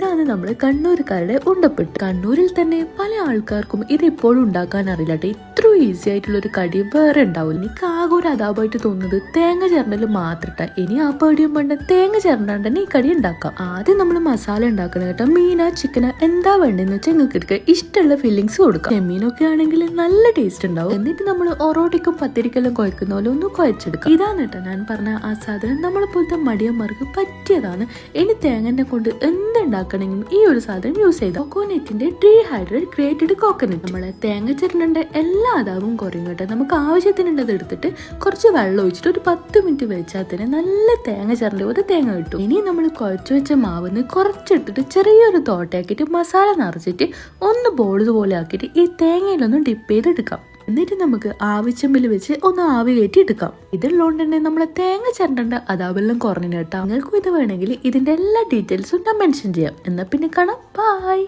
ഇതാണ് നമ്മൾ കണ്ണൂർക്കാരുടെ ഉണ്ടപ്പെട്ട്. കണ്ണൂരിൽ തന്നെ പല ആൾക്കാർക്കും ഇത് ഇപ്പോഴും ഉണ്ടാക്കാൻ അറിയില്ല. ഇത്ര ഈസി ആയിട്ടുള്ള ഒരു കടി വേറെ ഉണ്ടാവില്ല. എനിക്ക് ആകെ ഒരു അതാപായിട്ട് തോന്നുന്നത് തേങ്ങ ചേർന്നല് മാത്രട്ട. ഇനി ആ പേടിയും പണ്ട് തേങ്ങ ചേർന്നാണ്ട് തന്നെ ഈ കടി ഉണ്ടാക്കാം. ആദ്യം നമ്മൾ മസാല ഉണ്ടാക്കണം കേട്ടോ. മീന ചിക്കന എന്താ വേണ്ടെന്ന് വെച്ചാൽ നിങ്ങൾക്ക് എടുക്കുക. ഇഷ്ടമുള്ള ഫില്ലിങ്സ് കൊടുക്കാം. ചെമ്മീനൊക്കെ ആണെങ്കിൽ നല്ല ടേസ്റ്റ് ഉണ്ടാവും. എന്നിട്ട് നമ്മൾ ഒറോട്ടിക്കും പത്തിരിക്കെല്ലാം കുഴക്കുന്ന പോലെ ഒന്ന് കുഴച്ചെടുക്കാം. ഇതാണ് കേട്ടോ ഞാൻ പറഞ്ഞ ആ സാധനം. നമ്മളെപ്പോലത്തെ മടിയന്മാർക്ക് പറ്റിയതാണ്. ഇനി തേങ്ങനെ കൊണ്ട് എന്തുണ്ടാക്കണമെങ്കിലും ഈ ഒരു സാധനം യൂസ് ചെയ്താൽ കോക്കോനറ്റിന്റെ ഡീഹൈഡ്രേറ്റ് ഗ്രേറ്റഡ് കോക്കനട്ട്. നമ്മളെ തേങ്ങ ചേർന്നതിന്റെ എല്ലാ അതാവും കുറയും കേട്ടോ. നമുക്ക് ആവശ്യത്തിനുള്ളത് എടുത്തിട്ട് കുറച്ച് വെള്ളം ഒഴിച്ചിട്ട് ഒരു 10 മിനിറ്റ് വെച്ചാൽ തന്നെ നല്ല തേങ്ങ ചേർന്ന പോലെ തേങ്ങ കിട്ടും. ഇനി നമ്മൾ കുഴച്ചു വെച്ച മാവിന്ന് കുറച്ചെടുത്തിട്ട് ചെറിയൊരു തോട്ടയാക്കിയിട്ട് മസാല നിറച്ചിട്ട് ഒന്ന് ബോൾസ് പോലെ ആക്കിയിട്ട് ഈ തേങ്ങയിലൊന്ന് ഡിപ്പ് ചെയ്തെടുക്കാം. എന്നിട്ട് നമുക്ക് ആവിച്ചമ്പിൽ വെച്ച് ഒന്ന് ആവി കയറ്റി എടുക്കാം. ഇതുള്ളതുകൊണ്ട് തന്നെ നമ്മളെ തേങ്ങ ചേരേണ്ട അതാവെല്ലാം കുറഞ്ഞു കേട്ടോ. നിങ്ങൾക്കും ഇത് വേണമെങ്കിൽ ഇതിന്റെ എല്ലാ ഡീറ്റെയിൽസും ഞാൻ മെൻഷൻ ചെയ്യാം. എന്നാ പിന്നെ കാണാം. ബൈ.